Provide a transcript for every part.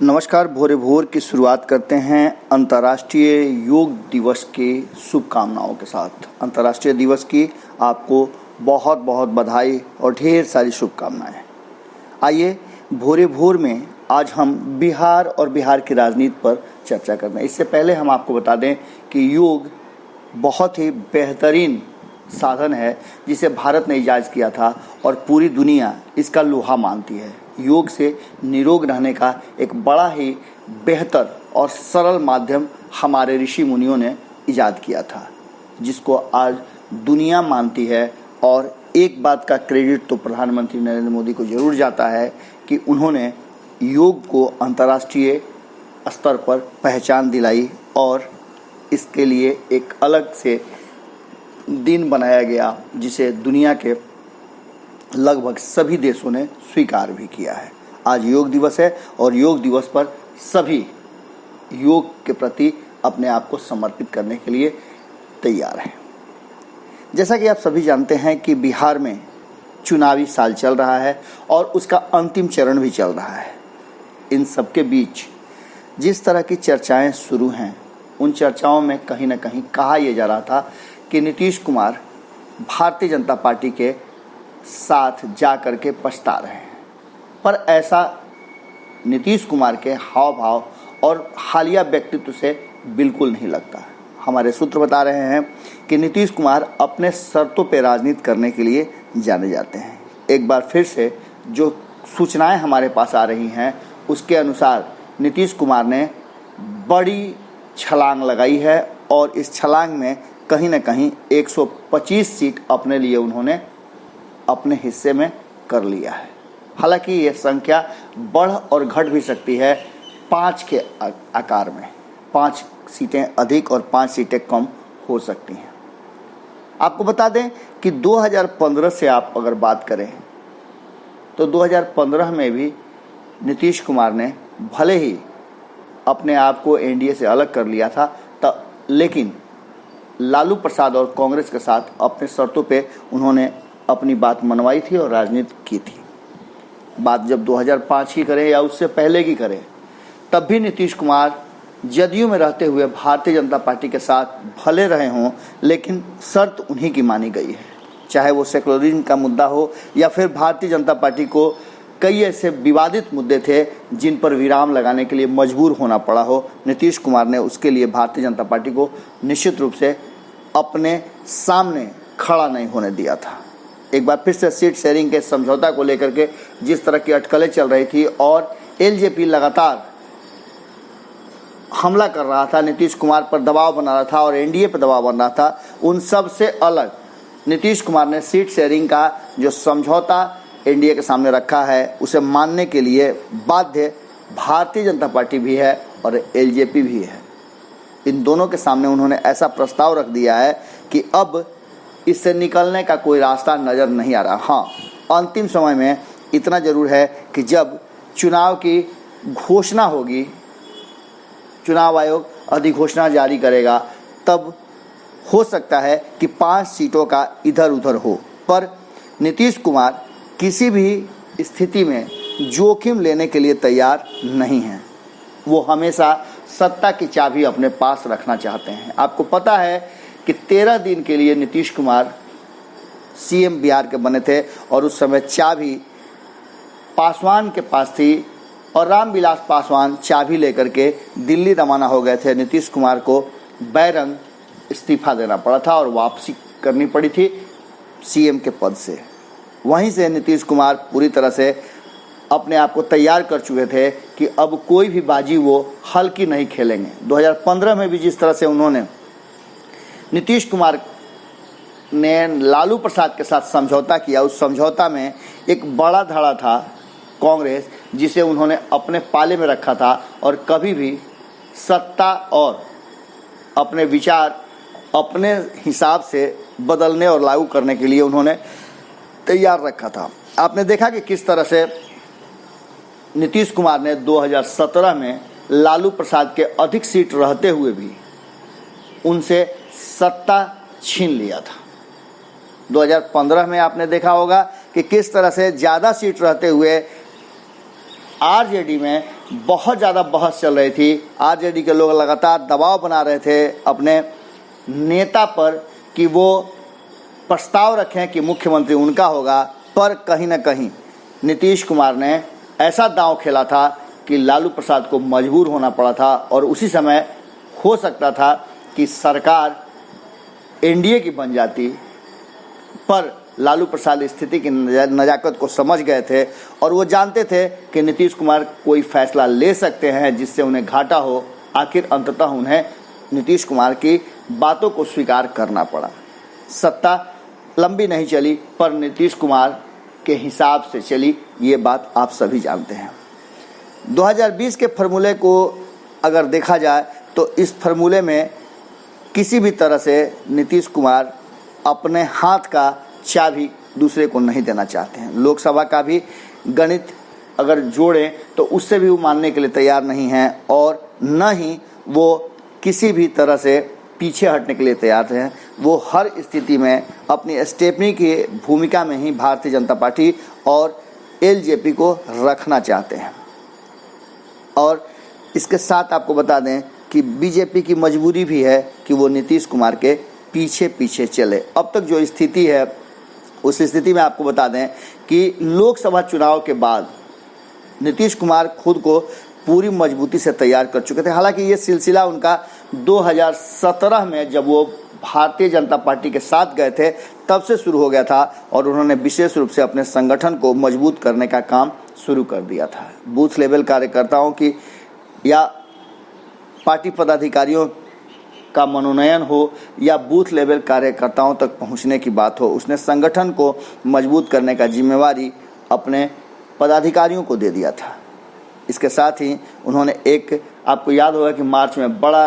नमस्कार। भोरे भोर की शुरुआत करते हैं अंतर्राष्ट्रीय योग दिवस के शुभकामनाओं के साथ। अंतर्राष्ट्रीय दिवस की आपको बहुत बहुत बधाई और ढेर सारी शुभकामनाएं। आइए भोरे भोर में आज हम बिहार और बिहार की राजनीति पर चर्चा करते हैं। इससे पहले हम आपको बता दें कि योग बहुत ही बेहतरीन साधन है जिसे भारत ने इजाज़ किया था और पूरी दुनिया इसका लोहा मानती है। योग से निरोग रहने का एक बड़ा ही बेहतर और सरल माध्यम हमारे ऋषि मुनियों ने इजाद किया था, जिसको आज दुनिया मानती है। और एक बात का क्रेडिट तो प्रधानमंत्री नरेंद्र मोदी को जरूर जाता है कि उन्होंने योग को अंतर्राष्ट्रीय स्तर पर पहचान दिलाई और इसके लिए एक अलग से दिन बनाया गया, जिसे दुनिया के लगभग सभी देशों ने स्वीकार भी किया है। आज योग दिवस है और योग दिवस पर सभी योग के प्रति अपने आप को समर्पित करने के लिए तैयार हैं। जैसा कि आप सभी जानते हैं कि बिहार में चुनावी साल चल रहा है और उसका अंतिम चरण भी चल रहा है। इन सबके बीच जिस तरह की चर्चाएं शुरू हैं, उन चर्चाओं में कहीं ना कहीं कहा यह जा रहा था कि नीतीश कुमार भारतीय जनता पार्टी के साथ जा कर के पछता रहे हैं, पर ऐसा नीतीश कुमार के हाव भाव और हालिया व्यक्तित्व से बिल्कुल नहीं लगता। हमारे सूत्र बता रहे हैं कि नीतीश कुमार अपने शर्तों पर राजनीति करने के लिए जाने जाते हैं। एक बार फिर से जो सूचनाएं हमारे पास आ रही हैं, उसके अनुसार नीतीश कुमार ने बड़ी छलांग लगाई है और इस छलांग में कहीं ना कहीं 125 सीट अपने लिए उन्होंने अपने हिस्से में कर लिया है। हालांकि यह संख्या बढ़ और घट भी सकती है 5 के आकार में। 5 सीटें अधिक और 5 सीटें कम हो सकती हैं। आपको बता दें कि 2015 से आप अगर बात करें तो 2015 में भी नीतीश कुमार ने भले ही अपने आप को एनडीए से अलग कर लिया था, लेकिन लालू प्रसाद और कांग्रेस के साथ अपने शर्तों पे उन्होंने अपनी बात मनवाई थी और राजनीति की थी। बात जब 2005 की करें या उससे पहले की करें, तब भी नीतीश कुमार जदयू में रहते हुए भारतीय जनता पार्टी के साथ भले रहे हों, लेकिन शर्त उन्हीं की मानी गई है। चाहे वो सेकुलरिज्म का मुद्दा हो या फिर भारतीय जनता पार्टी को कई ऐसे विवादित मुद्दे थे जिन पर विराम लगाने के लिए मजबूर होना पड़ा हो, नीतीश कुमार ने उसके लिए भारतीय जनता पार्टी को निश्चित रूप से अपने सामने खड़ा नहीं होने दिया था। एक बार फिर से सीट शेयरिंग के समझौता को लेकर के जिस तरह की अटकलें चल रही थी और एलजेपी लगातार हमला कर रहा था, नीतीश कुमार पर दबाव बना रहा था और एनडीए पर दबाव बन रहा था, उन सब से अलग नीतीश कुमार ने सीट शेयरिंग का जो समझौता एनडीए के सामने रखा है, उसे मानने के लिए बाध्य भारतीय जनता पार्टी भी है और एलजेपी भी है। इन दोनों के सामने उन्होंने ऐसा प्रस्ताव रख दिया है कि अब इससे निकलने का कोई रास्ता नज़र नहीं आ रहा। हाँ, अंतिम समय में इतना जरूर है कि जब चुनाव की घोषणा होगी, चुनाव आयोग अधिघोषणा जारी करेगा, तब हो सकता है कि 5 सीटों का इधर उधर हो। पर नीतीश कुमार किसी भी स्थिति में जोखिम लेने के लिए तैयार नहीं हैं। वो हमेशा सत्ता की चाबी अपने पास रखना चाहते हैं। आपको पता है कि 13 दिन के लिए नीतीश कुमार सीएम बिहार के बने थे और उस समय चाबी पासवान के पास थी और रामविलास पासवान चाबी लेकर के दिल्ली रवाना हो गए थे। नीतीश कुमार को बैरंग इस्तीफा देना पड़ा था और वापसी करनी पड़ी थी सीएम के पद से। वहीं से नीतीश कुमार पूरी तरह से अपने आप को तैयार कर चुके थे कि अब कोई भी बाजी वो हल्की नहीं खेलेंगे। 2015 में भी जिस तरह से उन्होंने नीतीश कुमार ने लालू प्रसाद के साथ समझौता किया, उस समझौता में एक बड़ा धड़ा था कांग्रेस, जिसे उन्होंने अपने पाले में रखा था और कभी भी सत्ता और अपने विचार अपने हिसाब से बदलने और लागू करने के लिए उन्होंने तैयार रखा था। आपने देखा कि किस तरह से नीतीश कुमार ने 2017 में लालू प्रसाद के अधिक सीट रहते हुए भी उनसे सत्ता छीन लिया था। 2015 में आपने देखा होगा कि किस तरह से ज़्यादा सीट रहते हुए आरजेडी में बहुत ज़्यादा बहस चल रही थी। आरजेडी के लोग लगातार दबाव बना रहे थे अपने नेता पर कि वो प्रस्ताव रखें कि मुख्यमंत्री उनका होगा, पर कहीं ना कहीं नीतीश कुमार ने ऐसा दांव खेला था कि लालू प्रसाद को मजबूर होना पड़ा था और उसी समय हो सकता था कि सरकार एनडीए की बन जाती, पर लालू प्रसाद स्थिति की नज़ाकत को समझ गए थे और वो जानते थे कि नीतीश कुमार कोई फैसला ले सकते हैं जिससे उन्हें घाटा हो। आखिर अंततः उन्हें नीतीश कुमार की बातों को स्वीकार करना पड़ा। सत्ता लंबी नहीं चली, पर नीतीश कुमार के हिसाब से चली, ये बात आप सभी जानते हैं। 2020 के फॉर्मूले को अगर देखा जाए तो इस फॉर्मूले में किसी भी तरह से नीतीश कुमार अपने हाथ का चाबी दूसरे को नहीं देना चाहते हैं। लोकसभा का भी गणित अगर जोड़ें तो उससे भी वो मानने के लिए तैयार नहीं हैं और न ही वो किसी भी तरह से पीछे हटने के लिए तैयार हैं। वो हर स्थिति में अपनी स्टेपनी की भूमिका में ही भारतीय जनता पार्टी और एलजेपी को रखना चाहते हैं। और इसके साथ आपको बता दें कि बीजेपी की मजबूरी भी है कि वो नीतीश कुमार के पीछे पीछे चले। अब तक जो स्थिति है उस स्थिति में आपको बता दें कि लोकसभा चुनाव के बाद नीतीश कुमार खुद को पूरी मजबूती से तैयार कर चुके थे। हालांकि ये सिलसिला उनका 2017 में जब वो भारतीय जनता पार्टी के साथ गए थे तब से शुरू हो गया था और उन्होंने विशेष रूप से अपने संगठन को मजबूत करने का काम शुरू कर दिया था। बूथ लेवल कार्यकर्ताओं की या पार्टी पदाधिकारियों का मनोनयन हो या बूथ लेवल कार्यकर्ताओं तक पहुंचने की बात हो, उसने संगठन को मजबूत करने का जिम्मेवारी अपने पदाधिकारियों को दे दिया था। इसके साथ ही उन्होंने एक, आपको याद होगा कि मार्च में बड़ा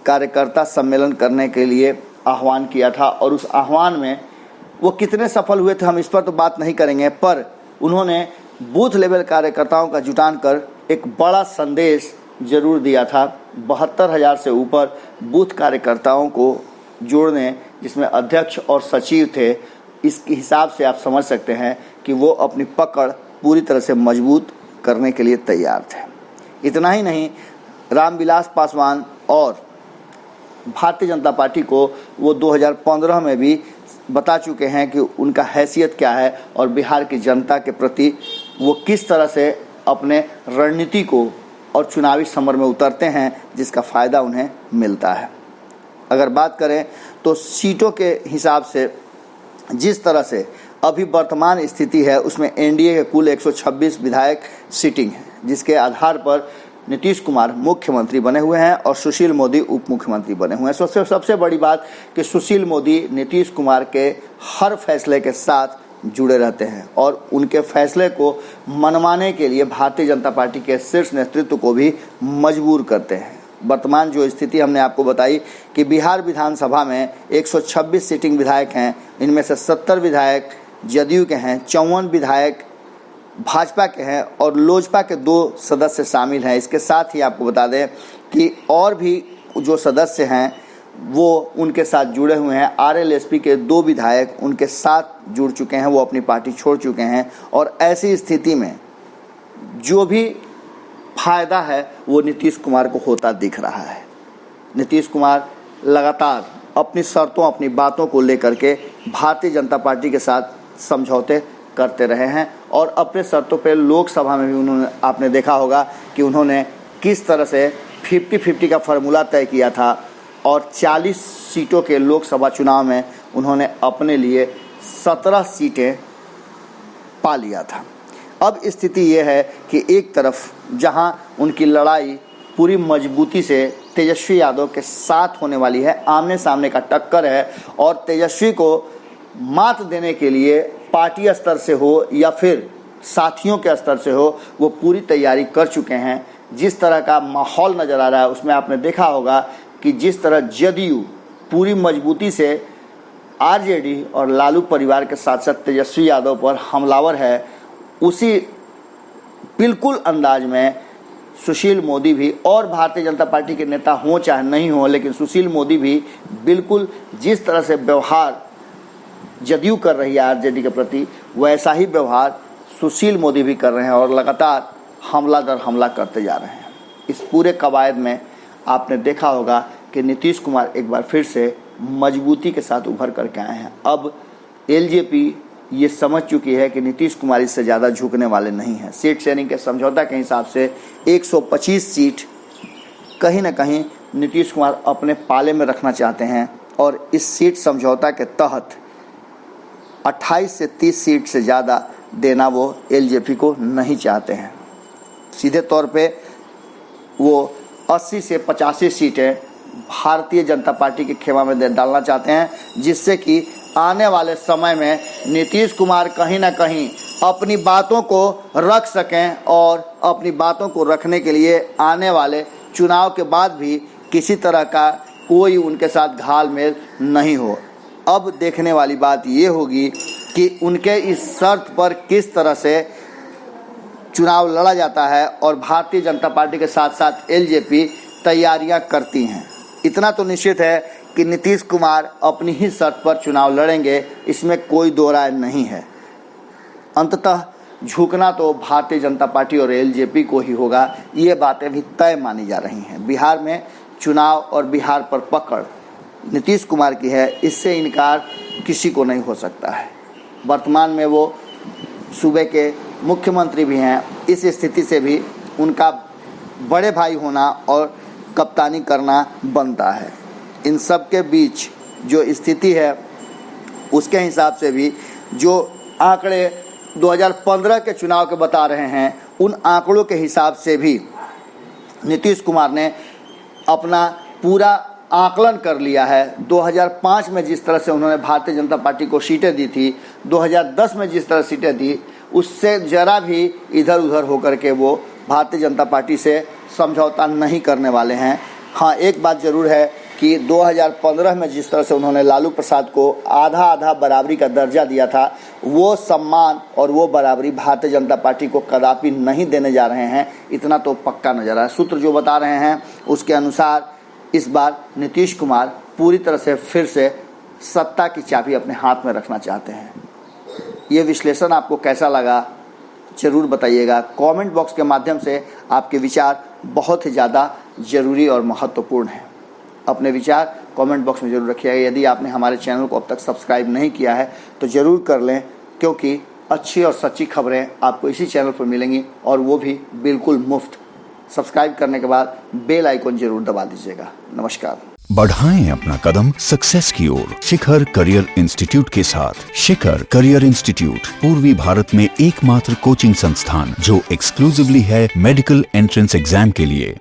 कार्यकर्ता सम्मेलन करने के लिए आह्वान किया था और उस आह्वान में वो कितने सफल हुए थे हम इस पर तो बात नहीं करेंगे, पर उन्होंने बूथ लेवल कार्यकर्ताओं का जुटान कर एक बड़ा संदेश जरूर दिया था। 72,000 से ऊपर बूथ कार्यकर्ताओं को जोड़ने, जिसमें अध्यक्ष और सचिव थे। इस हिसाब से आप समझ सकते हैं कि वो अपनी पकड़ पूरी तरह से मजबूत करने के लिए तैयार थे। इतना ही नहीं, रामविलास पासवान और भारतीय जनता पार्टी को वो 2015 में भी बता चुके हैं कि उनका हैसियत क्या है और बिहार की जनता के प्रति वो किस तरह से अपने रणनीति को और चुनावी समर में उतरते हैं, जिसका फ़ायदा उन्हें मिलता है। अगर बात करें तो सीटों के हिसाब से जिस तरह से अभी वर्तमान स्थिति है उसमें एनडीए के कुल 126 विधायक सीटिंग है, जिसके आधार पर नीतीश कुमार मुख्यमंत्री बने हुए हैं और सुशील मोदी उप मुख्यमंत्री बने हुए हैं। सबसे बड़ी बात कि सुशील मोदी नीतीश कुमार के हर फैसले के साथ जुड़े रहते हैं और उनके फैसले को मनवाने के लिए भारतीय जनता पार्टी के शीर्ष नेतृत्व को भी मजबूर करते हैं। वर्तमान जो स्थिति हमने आपको बताई कि बिहार विधानसभा में 126 सीटिंग विधायक हैं, इनमें से 70 विधायक जदयू के हैं, 54 विधायक भाजपा के हैं और लोजपा के 2 सदस्य शामिल हैं। इसके साथ ही आपको बता दें कि और भी जो सदस्य हैं वो उनके साथ जुड़े हुए हैं। आरएलएसपी के 2 विधायक उनके साथ जुड़ चुके हैं, वो अपनी पार्टी छोड़ चुके हैं और ऐसी स्थिति में जो भी फायदा है वो नीतीश कुमार को होता दिख रहा है। नीतीश कुमार लगातार अपनी शर्तों, अपनी बातों को लेकर के भारतीय जनता पार्टी के साथ समझौते करते रहे हैं और अपने शर्तों पे लोकसभा में भी उन्होंने, आपने देखा होगा कि उन्होंने किस तरह से 50-50 का फार्मूला तय किया था और 40 सीटों के लोकसभा चुनाव में उन्होंने अपने लिए 17 सीटें पा लिया था। अब स्थिति ये है कि एक तरफ जहां उनकी लड़ाई पूरी मजबूती से तेजस्वी यादव के साथ होने वाली है, आमने सामने का टक्कर है और तेजस्वी को मात देने के लिए पार्टी स्तर से हो या फिर साथियों के स्तर से हो, वो पूरी तैयारी कर चुके हैं। जिस तरह का माहौल नज़र आ रहा है उसमें आपने देखा होगा कि जिस तरह जदयू पूरी मजबूती से आरजेडी और लालू परिवार के साथ साथ तेजस्वी यादव पर हमलावर है, उसी बिल्कुल अंदाज में सुशील मोदी भी, और भारतीय जनता पार्टी के नेता हों चाहे नहीं हों, लेकिन सुशील मोदी भी बिल्कुल जिस तरह से व्यवहार जदयू कर रही है आरजेडी के प्रति, वैसा ही व्यवहार सुशील मोदी भी कर रहे हैं और लगातार हमला दर हमला करते जा रहे हैं। इस पूरे कवायद में आपने देखा होगा कि नीतीश कुमार एक बार फिर से मजबूती के साथ उभर करके आए हैं। अब एलजेपी ये समझ चुकी है कि नीतीश कुमार इससे ज़्यादा झुकने वाले नहीं हैं। सीट शेयरिंग के समझौता के हिसाब से 125 सीट कहीं ना कहीं नीतीश कुमार अपने पाले में रखना चाहते हैं और इस सीट समझौता के तहत 28 से 30 सीट से ज़्यादा देना वो एलजेपी को नहीं चाहते हैं। सीधे तौर पे वो 80 से 85 सीटें भारतीय जनता पार्टी के खेमा में डालना चाहते हैं, जिससे कि आने वाले समय में नीतीश कुमार कहीं ना कहीं अपनी बातों को रख सकें और अपनी बातों को रखने के लिए आने वाले चुनाव के बाद भी किसी तरह का कोई उनके साथ घालमेल नहीं हो। अब देखने वाली बात ये होगी कि उनके इस शर्त पर किस तरह से चुनाव लड़ा जाता है और भारतीय जनता पार्टी के साथ साथ एलजेपी तैयारियां करती हैं। इतना तो निश्चित है कि नीतीश कुमार अपनी ही शर्त पर चुनाव लड़ेंगे, इसमें कोई दो राय नहीं है। अंततः झुकना तो भारतीय जनता पार्टी और एलजेपी को ही होगा, ये बातें भी तय मानी जा रही हैं। बिहार में चुनाव और बिहार पर पकड़ नीतीश कुमार की है, इससे इनकार किसी को नहीं हो सकता है। वर्तमान में वो सूबे के मुख्यमंत्री भी हैं। इस स्थिति से भी उनका बड़े भाई होना और कप्तानी करना बनता है। इन सब के बीच जो स्थिति है उसके हिसाब से भी जो आंकड़े 2015 के चुनाव के बता रहे हैं, उन आंकड़ों के हिसाब से भी नीतीश कुमार ने अपना पूरा आकलन कर लिया है। 2005 में जिस तरह से उन्होंने भारतीय जनता पार्टी को सीटें दी थी, 2010 में जिस तरह सीटें दी, उससे ज़रा भी इधर उधर होकर के वो भारतीय जनता पार्टी से समझौता नहीं करने वाले हैं। हाँ, एक बात ज़रूर है कि 2015 में जिस तरह से उन्होंने लालू प्रसाद को आधा आधा बराबरी का दर्जा दिया था, वो सम्मान और वो बराबरी भारतीय जनता पार्टी को कदापि नहीं देने जा रहे हैं। इतना तो पक्का नजर आ रहा है। सूत्र जो बता रहे हैं उसके अनुसार इस बार नीतीश कुमार पूरी तरह से फिर से सत्ता की चाबी अपने हाथ में रखना चाहते हैं। ये विश्लेषण आपको कैसा लगा ज़रूर बताइएगा। कमेंट बॉक्स के माध्यम से आपके विचार बहुत ही ज़्यादा ज़रूरी और महत्वपूर्ण हैं। अपने विचार कमेंट बॉक्स में ज़रूर रखिएगा। यदि आपने हमारे चैनल को अब तक सब्सक्राइब नहीं किया है तो ज़रूर कर लें, क्योंकि अच्छी और सच्ची खबरें आपको इसी चैनल पर मिलेंगी और वो भी बिल्कुल मुफ्त। सब्सक्राइब करने के बाद बेल आइकन जरूर दबा दीजिएगा। नमस्कार। बढ़ाएं अपना कदम सक्सेस की ओर शिखर करियर इंस्टीट्यूट के साथ। शिखर करियर इंस्टीट्यूट पूर्वी भारत में एकमात्र कोचिंग संस्थान जो एक्सक्लूसिवली है मेडिकल एंट्रेंस एग्जाम के लिए।